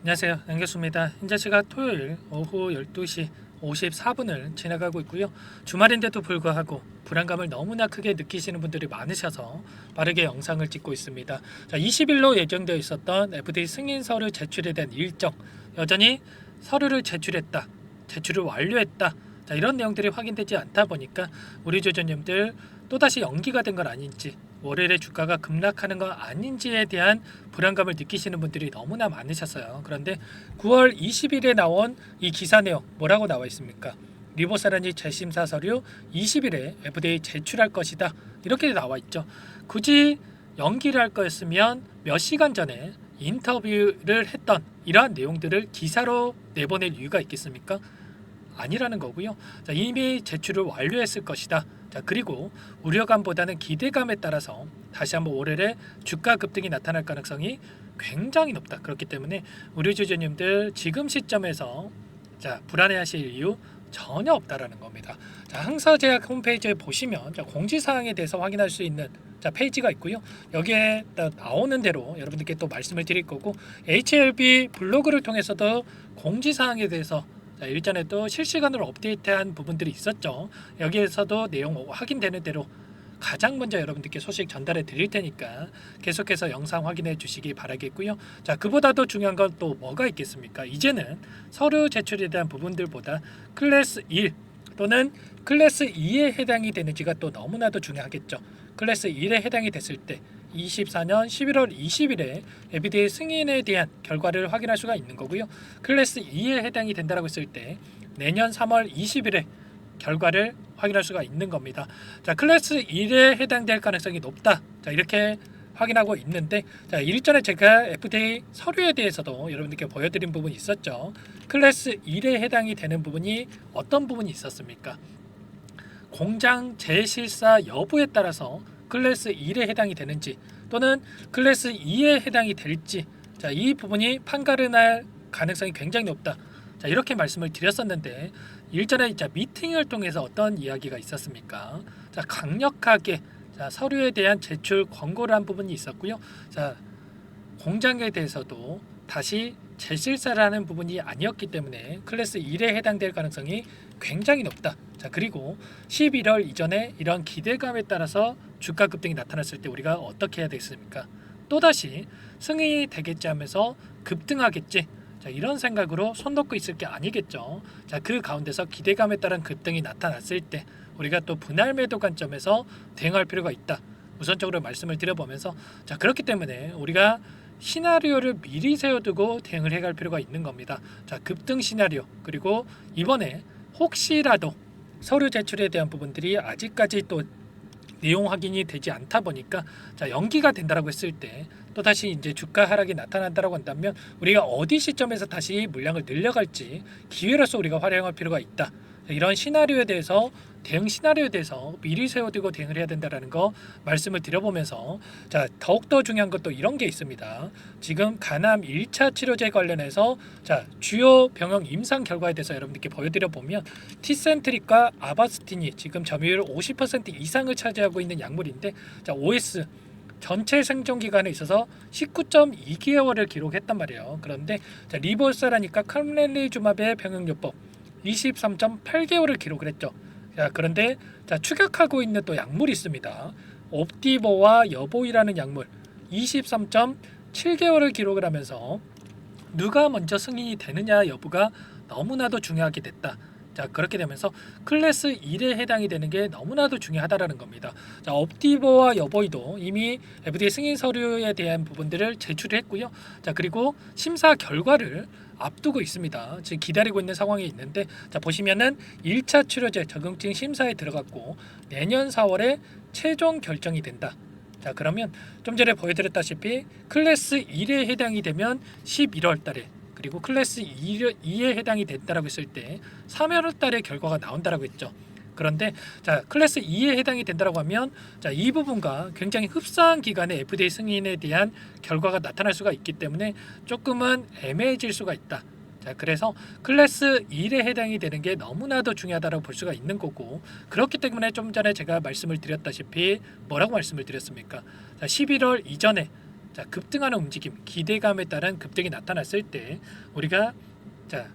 안녕하세요. 양교수입니다. 현재 시각 토요일 오후 12시 54분을 지나가고 있고요. 주말인데도 불구하고 불안감을 너무나 크게 느끼시는 분들이 많으셔서 빠르게 영상을 찍고 있습니다. 자, 20일로 예정되어 있었던 FDA 승인 서류 제출에 대한 일정, 여전히 서류를 제출했다, 제출을 완료했다, 자, 이런 내용들이 확인되지 않다 보니까 우리 조전님들 또다시 연기가 된 건 아닌지, 월요일에 주가가 급락하는 건 아닌지에 대한 불안감을 느끼시는 분들이 너무나 많으셨어요. 그런데 9월 20일에 나온 이 기사 내용 뭐라고 나와 있습니까? 리보사라니 재심사 서류 20일에 FDA 제출할 것이다. 이렇게 나와 있죠. 굳이 연기를 할 거였으면 몇 시간 전에 인터뷰를 했던 이러한 내용들을 기사로 내보낼 이유가 있겠습니까? 아니라는 거고요. 자, 이미 제출을 완료했을 것이다. 자, 그리고 우려감보다는 기대감에 따라서 다시 한번 월요일에 주가 급등이 나타날 가능성이 굉장히 높다. 그렇기 때문에 우리 주주님들 지금 시점에서 불안해하실 이유 전혀 없다라는 겁니다. 자, 항사제약 홈페이지에 보시면 공지사항에 대해서 확인할 수 있는 페이지가 있고요. 여기에 나오는 대로 여러분들께 또 말씀을 드릴 거고, HLB 블로그를 통해서도 공지사항에 대해서 일전에 또 실시간으로 업데이트한 부분들이 있었죠. 여기에서도 내용 확인되는 대로 가장 먼저 여러분들께 소식 전달해 드릴 테니까 계속해서 영상 확인해 주시기 바라겠고요. 자, 그보다도 중요한 건 또 뭐가 있겠습니까? 이제는 서류 제출에 대한 부분들보다 클래스 1 또는 클래스 2에 해당이 되는지가 또 너무나도 중요하겠죠. 클래스 1에 해당이 됐을 때 24년 11월 20일에 FDA 승인에 대한 결과를 확인할 수가 있는 거고요. 클래스 2에 해당이 된다고 했을 때 내년 3월 20일에 결과를 확인할 수가 있는 겁니다. 자, 클래스 1에 해당될 가능성이 높다. 자, 이렇게 확인하고 있는데, 자, 일전에 제가 FDA 서류에 대해서도 여러분들께 보여드린 부분이 있었죠. 클래스 1에 해당이 되는 부분이 어떤 부분이 있었습니까? 공장 재실사 여부에 따라서 클래스 1에 해당이 되는지 또는 클래스 2에 해당이 될지, 자, 이 부분이 판가름 날 가능성이 굉장히 높다. 자, 이렇게 말씀을 드렸었는데, 일전에 미팅을 통해서 어떤 이야기가 있었습니까? 자, 강력하게 서류에 대한 제출 권고를 한 부분이 있었고요. 자, 공장에 대해서도 다시 재실사라는 부분이 아니었기 때문에 클래스 1에 해당될 가능성이 굉장히 높다. 자, 그리고 11월 이전에 이런 기대감에 따라서 주가 급등이 나타났을 때 우리가 어떻게 해야 되겠습니까? 또다시 승인이 되겠지 하면서 급등하겠지. 자, 이런 생각으로 손 놓고 있을 게 아니겠죠. 자, 그 가운데서 기대감에 따른 급등이 나타났을 때 우리가 또 분할 매도 관점에서 대응할 필요가 있다. 우선적으로 말씀을 드려보면서, 자, 그렇기 때문에 우리가 시나리오를 미리 세워두고 대응을 해갈 필요가 있는 겁니다. 자, 급등 시나리오, 그리고 이번에 혹시라도 서류 제출에 대한 부분들이 아직까지 또 내용 확인이 되지 않다 보니까, 자, 연기가 된다라고 했을 때 또다시 이제 주가 하락이 나타난다라고 한다면 우리가 어디 시점에서 다시 물량을 늘려갈지 기회로서 우리가 활용할 필요가 있다. 이런 시나리오에 대해서, 대응 시나리오에 대해서 미리 세워두고 대응을 해야 된다라는 거 말씀을 드려보면서, 자, 더욱더 중요한 것도 이런 게 있습니다. 지금 간암 1차 치료제 관련해서 주요 병용 임상 결과에 대해서 여러분들께 보여드려 보면, 티센트릭과 아바스틴이 지금 점유율 50% 이상을 차지하고 있는 약물인데, 자, OS 전체 생존 기간에 있어서 19.2개월을 기록했단 말이에요. 그런데 리보사라니까 캄렐리주마브의 병용요법 23.8개월을 기록을 했죠. 자, 그런데 추격하고 있는 또 약물이 있습니다. 옵디보와 여보이라는 약물 23.7개월을 기록을 하면서 누가 먼저 승인이 되느냐 여부가 너무나도 중요하게 됐다. 자, 그렇게 되면서 클래스 1에 해당이 되는 게 너무나도 중요하다라는 겁니다. 자, 옵티보와 여보이도 이미 FDA 승인 서류에 대한 부분들을 제출했고요. 자, 그리고 심사 결과를 앞두고 있습니다. 지금 기다리고 있는 상황이 있는데, 자, 보시면은 1차 치료제 적응증 심사에 들어갔고 내년 4월에 최종 결정이 된다. 자, 그러면 좀 전에 보여드렸다시피 클래스 1에 해당이 되면 11월 달에, 그리고 클래스 2에 해당이 됐다라고 했을 때 3월 달에 결과가 나온다라고 했죠. 그런데 자, 클래스 2에 해당이 된다라고 하면, 자, 이 부분과 굉장히 흡사한 기간에 FDA 승인에 대한 결과가 나타날 수가 있기 때문에 조금은 애매해질 수가 있다. 자, 그래서 클래스 1에 해당이 되는 게 너무나도 중요하다고 볼 수가 있는 거고, 그렇기 때문에 좀 전에 제가 말씀을 드렸다시피 뭐라고 말씀을 드렸습니까? 자, 11월 이전에 자, 급등하는 움직임, 기대감에 따른 급등이 나타났을 때 우리가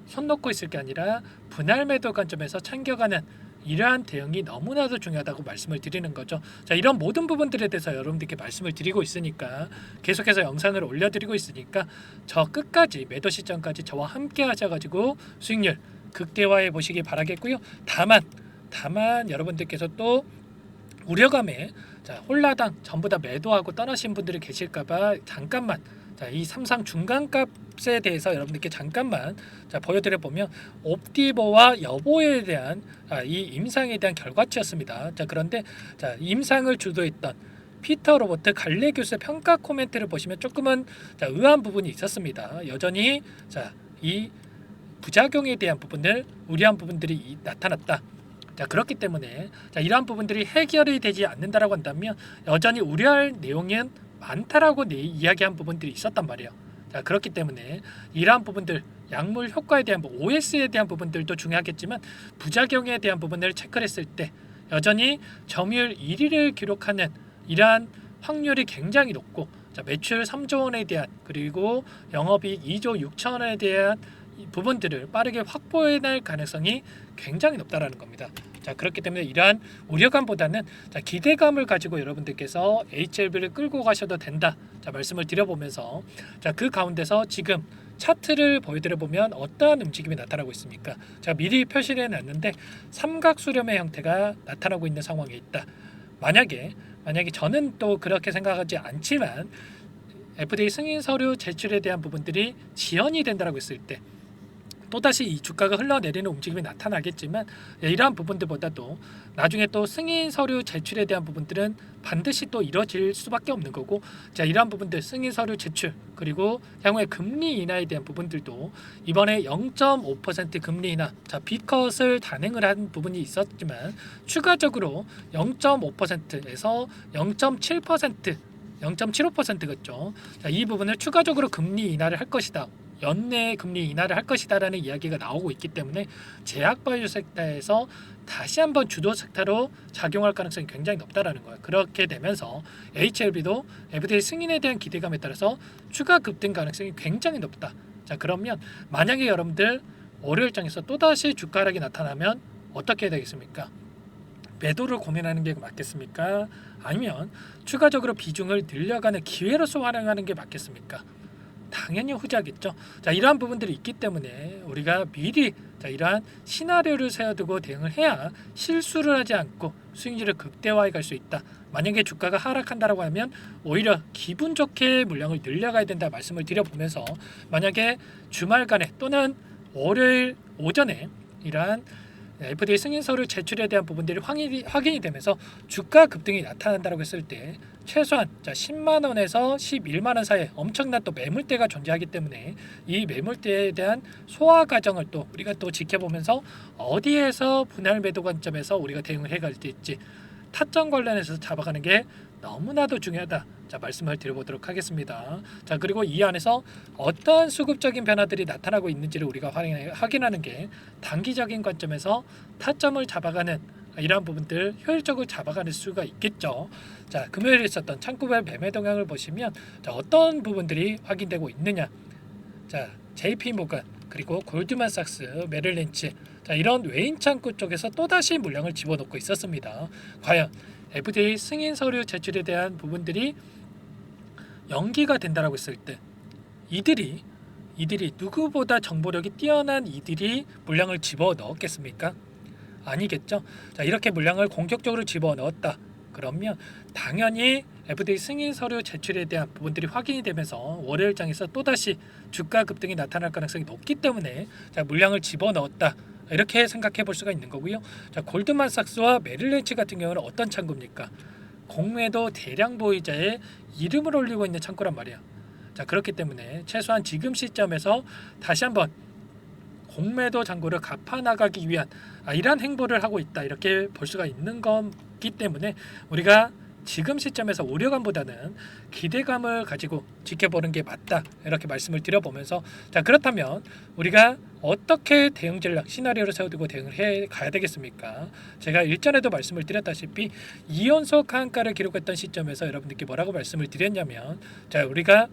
손 놓고 있을 게 아니라 분할 매도 관점에서 챙겨가는 이러한 대응이 너무나도 중요하다고 말씀을 드리는 거죠. 자, 이런 모든 부분들에 대해서 여러분들께 말씀을 드리고 있으니까 계속해서 영상을 올려드리고 있으니까 저 끝까지 매도 시점까지 저와 함께 하셔가지고 수익률 극대화해 보시기 바라겠고요. 다만 여러분들께서 또 우려감에 홀라당 전부 다 매도하고 떠나신 분들이 계실까봐 잠깐만 이 삼상 중간값에 대해서 여러분들께 잠깐만 보여드려 보면 옵티버와 여보에 대한 이 임상에 대한 결과치였습니다. 그런데 임상을 주도했던 피터 로버트 갈래 교수의 평가 코멘트를 보시면 조금은 의아한 부분이 있었습니다. 여전히 이 부작용에 대한 부분을 우려한 부분들이 나타났다. 그렇기 때문에 이러한 부분들이 해결이 되지 않는다라고 한다면 여전히 우려할 내용은 많다라고 이야기한 부분들이 있었단 말이에요. 그렇기 때문에 이러한 부분들 약물 효과에 대한 OS에 대한 부분들도 중요하겠지만 부작용에 대한 부분을 체크를 했을 때 여전히 점유율 1위를 기록하는 이러한 확률이 굉장히 높고 매출 3조 원에 대한 그리고 영업이익 2조 6천 원에 대한 부분들을 빠르게 확보해낼 가능성이 굉장히 높다라는 겁니다. 그렇기 때문에 이러한 우려감보다는 기대감을 가지고 여러분들께서 HLB를 끌고 가셔도 된다. 말씀을 드려보면서 그 가운데서 지금 차트를 보여드려 보면 어떠한 움직임이 나타나고 있습니까? 제가 미리 표시를 해놨는데 삼각 수렴의 형태가 나타나고 있는 상황에 있다. 만약에 저는 또 그렇게 생각하지 않지만 FDA 승인 서류 제출에 대한 부분들이 지연이 된다고 했을 때 또다시 이 주가가 흘러내리는 움직임이 나타나겠지만 이러한 부분들보다도 나중에 또 승인 서류 제출에 대한 부분들은 반드시 또 이뤄질 수밖에 없는 거고 이러한 부분들 승인 서류 제출 그리고 향후에 금리 인하에 대한 부분들도 이번에 0.5% 금리 인하 B컷을 단행을 한 부분이 있었지만 추가적으로 0.5%에서 0.7% 0.75%겠죠. 이 부분을 추가적으로 금리 인하를 할 것이다. 연내 금리 인하를 할 것이다라는 이야기가 나오고 있기 때문에 제약바이오 섹터에서 다시 한번 주도 섹터로 작용할 가능성이 굉장히 높다라는 거예요. 그렇게 되면서 HLB도 FDA 승인에 대한 기대감에 따라서 추가 급등 가능성이 굉장히 높다. 그러면 만약에 여러분들 월요일장에서 또다시 주가 하락이 나타나면 어떻게 해야 되겠습니까? 매도를 고민하는 게 맞겠습니까? 아니면 추가적으로 비중을 늘려가는 기회로서 활용하는 게 맞겠습니까? 당연히 후자겠죠. 이러한 부분들이 있기 때문에 우리가 미리 이러한 시나리오를 세워두고 대응을 해야 실수를 하지 않고 수익률을 극대화해 갈 수 있다. 만약에 주가가 하락한다라고 하면 오히려 기분 좋게 물량을 늘려가야 된다 말씀을 드려보면서 만약에 주말간에 또는 월요일 오전에 이러한 FDA 승인 서류 제출에 대한 부분들이 확인이 되면서 주가 급등이 나타난다고 했을 때 최소한 10만 원에서 11만 원 사이에 엄청난 또 매물대가 존재하기 때문에 이 매물대에 대한 소화 과정을 또 우리가 또 지켜보면서 어디에서 분할 매도 관점에서 우리가 대응을 해갈 수 있지 타점 관련해서 잡아가는 게 너무나도 중요하다. 말씀을 드려보도록 하겠습니다. 그리고 이 안에서 어떠한 수급적인 변화들이 나타나고 있는지를 우리가 확인하는 게 단기적인 관점에서 타점을 잡아가는 이러한 부분들 효율적으로 잡아가는 수가 있겠죠. 금요일에 있었던 창구별 매매 동향을 보시면 어떤 부분들이 확인되고 있느냐. JP 모건 그리고 골드만삭스, 메릴린치 이런 외인 창구 쪽에서 또다시 물량을 집어넣고 있었습니다. 과연 FDA 승인 서류 제출에 대한 부분들이 연기가 된다라고 했을 때 이들이 누구보다 정보력이 뛰어난 이들이 물량을 집어넣었겠습니까? 아니겠죠. 이렇게 물량을 공격적으로 집어넣었다. 그러면 당연히 FDA 승인 서류 제출에 대한 부분들이 확인이 되면서 월요일장에서 또다시 주가 급등이 나타날 가능성이 높기 때문에 물량을 집어넣었다. 이렇게 생각해 볼 수가 있는 거고요. 골드만삭스와 메릴린치 같은 경우는 어떤 창구입니까? 공매도 대량 보유자의 이름을 올리고 있는 창구란 말이야. 그렇기 때문에 최소한 지금 시점에서 다시 한번 공매도 잔고를 갚아나가기 위한 이러한 행보를 하고 있다. 이렇게 볼 수가 있는 거기 때문에 우리가 지금 시점에서 우려감보다는 기대감을 가지고 지켜보는 게 맞다 이렇게 말씀을 드려보면서 자 그렇다면 우리가 어떻게 대응 전략 시나리오를 세워두고 대응을 해 가야 되겠습니까? 제가 일전에도 말씀을 드렸다시피 2연속 하한가를 기록했던 시점에서 여러분들께 뭐라고 말씀을 드렸냐면 자 우리가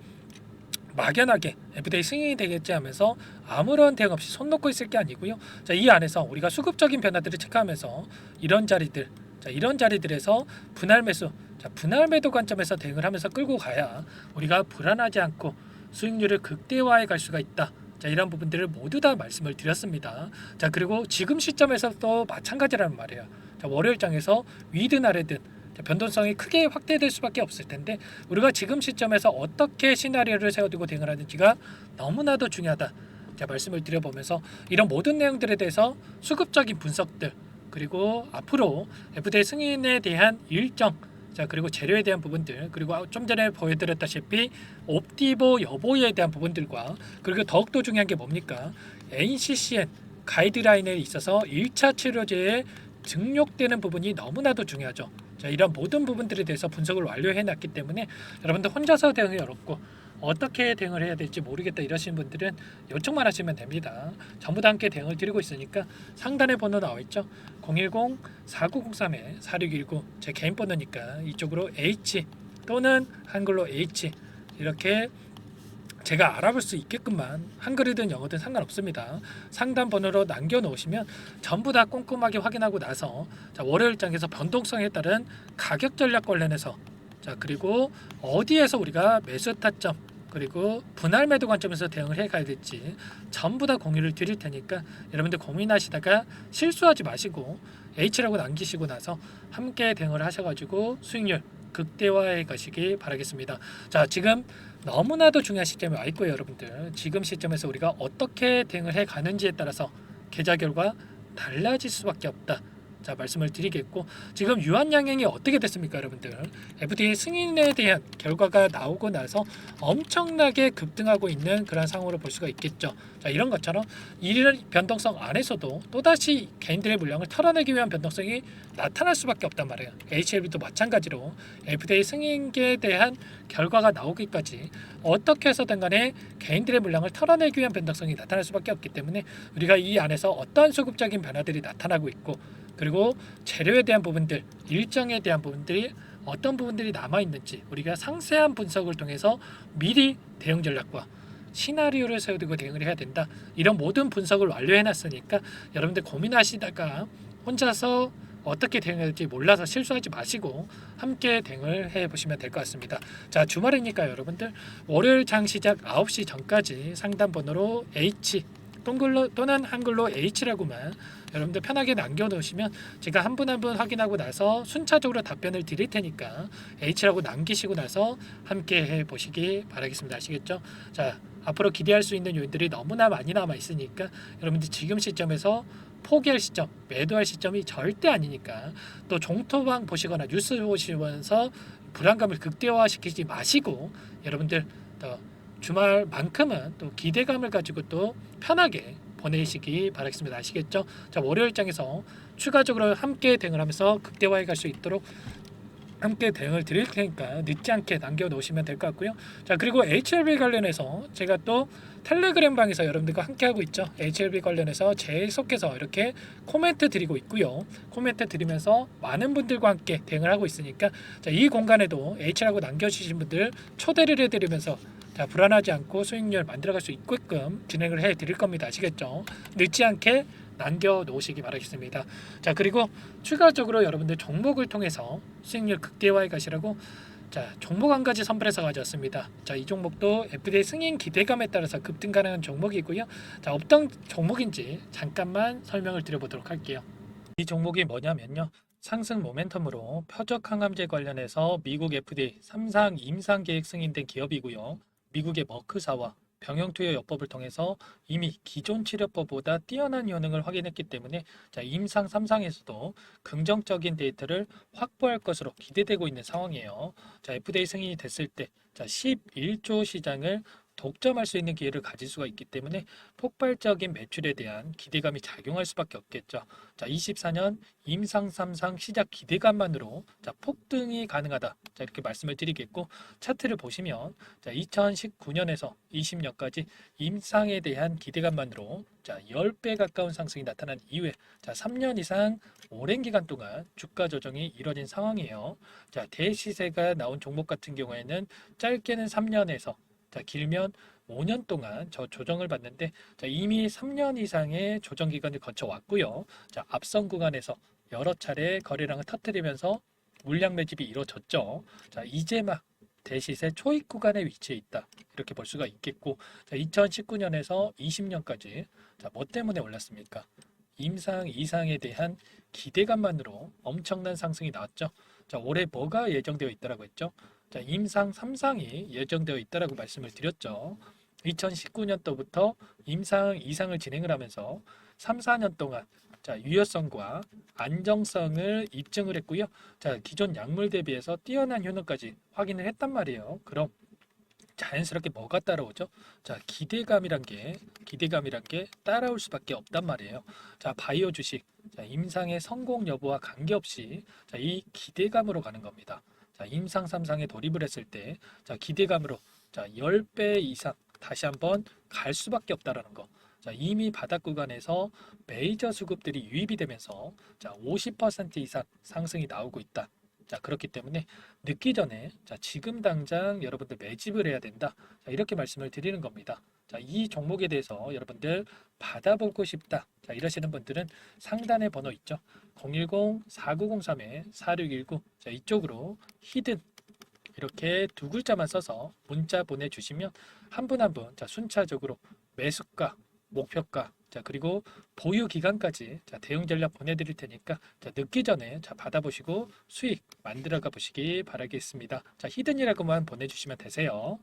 막연하게 FTA 승인이 되겠지 하면서 아무런 대응 없이 손 놓고 있을 게 아니고요. 자, 이 안에서 우리가 수급적인 변화들을 체크하면서 이런 자리들, 자, 이런 자리들에서 분할 매수, 자, 분할 매도 관점에서 대응을 하면서 끌고 가야 우리가 불안하지 않고 수익률을 극대화해 갈 수가 있다. 자, 이런 부분들을 모두 다 말씀을 드렸습니다. 자, 그리고 지금 시점에서도 마찬가지라는 말이에요. 자, 월요일장에서 위든 아래든 변동성이 크게 확대될 수밖에 없을 텐데 우리가 지금 시점에서 어떻게 시나리오를 세워두고 대응을 하는지가 너무나도 중요하다. 자, 말씀을 드려보면서 이런 모든 내용들에 대해서 수급적인 분석들 그리고 앞으로 FTA 승인에 대한 일정 자 그리고 재료에 대한 부분들 그리고 좀 전에 보여드렸다시피 옵티보 여부에 대한 부분들과 그리고 더욱더 중요한 게 뭡니까? NCCN 가이드라인에 있어서 1차 치료제에 등록되는 부분이 너무나도 중요하죠. 자, 이런 모든 부분들에 대해서 분석을 완료해 놨기 때문에 여러분들 혼자서 대응이 어렵고 어떻게 대응을 해야 될지 모르겠다 이러시는 분들은 요청만 하시면 됩니다. 전부 다 함께 대응을 드리고 있으니까 상단에 번호 나와 있죠. 010-4903-4619 제 개인 번호니까 이쪽으로 H 또는 한글로 H 이렇게 제가 알아볼 수 있게끔만 한글이든 영어든 상관없습니다. 상단 번호로 남겨놓으시면 전부 다 꼼꼼하게 확인하고 나서 자, 월요일장에서 변동성에 따른 가격 전략 관련해서 자 그리고 어디에서 우리가 매수 타점 그리고 분할 매도 관점에서 대응을 해 가야 될지 전부 다 공유를 드릴 테니까 여러분들 고민하시다가 실수하지 마시고 H라고 남기시고 나서 함께 대응을 하셔가지고 수익률 극대화해 가시기 바라겠습니다. 자 지금 너무나도 중요한 시점에 와 있고요 여러분들 지금 시점에서 우리가 어떻게 대응을 해 가는지에 따라서 계좌 결과 달라질 수밖에 없다. 자 말씀을 드리겠고 지금 유한 양행이 어떻게 됐습니까 여러분들 FTA 승인에 대한 결과가 나오고 나서 엄청나게 급등하고 있는 그런 상황으로 볼 수가 있겠죠. 자 이런 것처럼 이 변동성 안에서도 또다시 개인들의 물량을 털어내기 위한 변동성이 나타날 수밖에 없단 말이에요. HLB도 마찬가지로 FTA 승인에 대한 결과가 나오기까지 어떻게 해서든 간에 개인들의 물량을 털어내기 위한 변동성이 나타날 수밖에 없기 때문에 우리가 이 안에서 어떠한 수급적인 변화들이 나타나고 있고 그리고 재료에 대한 부분들, 일정에 대한 부분들이 어떤 부분들이 남아있는지 우리가 상세한 분석을 통해서 미리 대응 전략과 시나리오를 세워두고 대응을 해야 된다. 이런 모든 분석을 완료해놨으니까 여러분들 고민하시다가 혼자서 어떻게 대응해야 될지 몰라서 실수하지 마시고 함께 대응을 해보시면 될 것 같습니다. 자 주말이니까 여러분들 월요일 장 시작 9시 전까지 상담 번호로 H 또는 한글로 H라고만 여러분들 편하게 남겨놓으시면 제가 한 분 한 분 확인하고 나서 순차적으로 답변을 드릴 테니까 H라고 남기시고 나서 함께 해보시기 바라겠습니다. 아시겠죠? 자 앞으로 기대할 수 있는 요인들이 너무나 많이 남아 있으니까 여러분들 지금 시점에서 포기할 시점, 매도할 시점이 절대 아니니까 또 종토방 보시거나 뉴스 보시면서 불안감을 극대화시키지 마시고 여러분들 더 주말만큼은 또 기대감을 가지고 또 편하게 보내시기 바라겠습니다. 아시겠죠? 자 월요일장에서 추가적으로 함께 대응을 하면서 극대화해 갈 수 있도록 함께 대응을 드릴 테니까 늦지 않게 남겨놓으시면 될 것 같고요. 자 그리고 HLB 관련해서 제가 또 텔레그램 방에서 여러분들과 함께 하고 있죠. HLB 관련해서 계속해서 이렇게 코멘트 드리고 있고요. 코멘트 드리면서 많은 분들과 함께 대응을 하고 있으니까 자, 이 공간에도 H라고 남겨주신 분들 초대를 해드리면서 자, 불안하지 않고 수익률 만들어갈 수 있게끔 진행을 해드릴 겁니다. 아시겠죠? 늦지 않게 남겨놓으시기 바라겠습니다. 자 그리고 추가적으로 여러분들 종목을 통해서 수익률 극대화해 가시라고 자 종목 한 가지 선별해서 가져왔습니다. 자 이 종목도 FDA 승인 기대감에 따라서 급등 가능한 종목이고요. 자 어떤 종목인지 잠깐만 설명을 드려보도록 할게요. 이 종목이 뭐냐면요. 상승 모멘텀으로 표적 항암제 관련해서 미국 FDA 3상 임상 계획 승인된 기업이고요. 미국의 머크사와 병용투여 요법을 통해서 이미 기존 치료법보다 뛰어난 효능을 확인했기 때문에 자, 임상 3상에서도 긍정적인 데이터를 확보할 것으로 기대되고 있는 상황이에요. 자, FDA 승인이 됐을 때 자, 11조 시장을 독점할 수 있는 기회를 가질 수가 있기 때문에 폭발적인 매출에 대한 기대감이 작용할 수밖에 없겠죠. 자, 24년 임상 3상 시작 기대감만으로 자, 폭등이 가능하다. 자, 이렇게 말씀을 드리겠고 차트를 보시면 자, 2019년에서 20년까지 임상에 대한 기대감만으로 자, 10배 가까운 상승이 나타난 이후에 자, 3년 이상 오랜 기간 동안 주가 조정이 이뤄진 상황이에요. 자, 대시세가 나온 종목 같은 경우에는 짧게는 3년에서 자, 길면 5년 동안 저 조정을 받는데 자, 이미 3년 이상의 조정 기간을 거쳐 왔고요. 자, 앞선 구간에서 여러 차례 거래량을 터뜨리면서 물량 매집이 이루어졌죠. 자, 이제 막 대시세 초입 구간에 위치해 있다. 이렇게 볼 수가 있겠고, 자, 2019년에서 20년까지 자, 뭐 때문에 올랐습니까? 임상 이상에 대한 기대감만으로 엄청난 상승이 나왔죠. 자, 올해 뭐가 예정되어 있다라고 했죠? 자, 임상 3상이 예정되어 있다라고 말씀을 드렸죠. 2019년도부터 임상 이상을 진행을 하면서 3, 4년 동안 자, 유효성과 안정성을 입증을 했고요. 자, 기존 약물 대비해서 뛰어난 효능까지 확인을 했단 말이에요. 그럼 자연스럽게 뭐가 따라오죠? 자, 기대감이란 게 따라올 수밖에 없단 말이에요. 자, 바이오 주식, 자, 임상의 성공 여부와 관계없이 자, 이 기대감으로 가는 겁니다. 자, 임상 3상에 돌입을 했을 때, 자, 기대감으로 자, 10배 이상 다시 한번 갈 수밖에 없다라는 거. 자, 이미 바닥 구간에서 메이저 수급들이 유입이 되면서 자, 50% 이상 상승이 나오고 있다. 자, 그렇기 때문에 늦기 전에 자, 지금 당장 여러분들 매집을 해야 된다. 자, 이렇게 말씀을 드리는 겁니다. 자, 이 종목에 대해서 여러분들 받아보고 싶다. 자, 이러시는 분들은 상단에 번호 있죠. 010-4903-4619. 자, 이쪽으로 히든 이렇게 두 글자만 써서 문자 보내주시면 한 분 한 분 자, 순차적으로 매수가, 목표가, 자, 그리고 보유 기간까지 자, 대응 전략 보내드릴 테니까 자, 늦기 전에 자, 받아보시고 수익 만들어가 보시기 바라겠습니다. 자, 히든이라고만 보내주시면 되세요.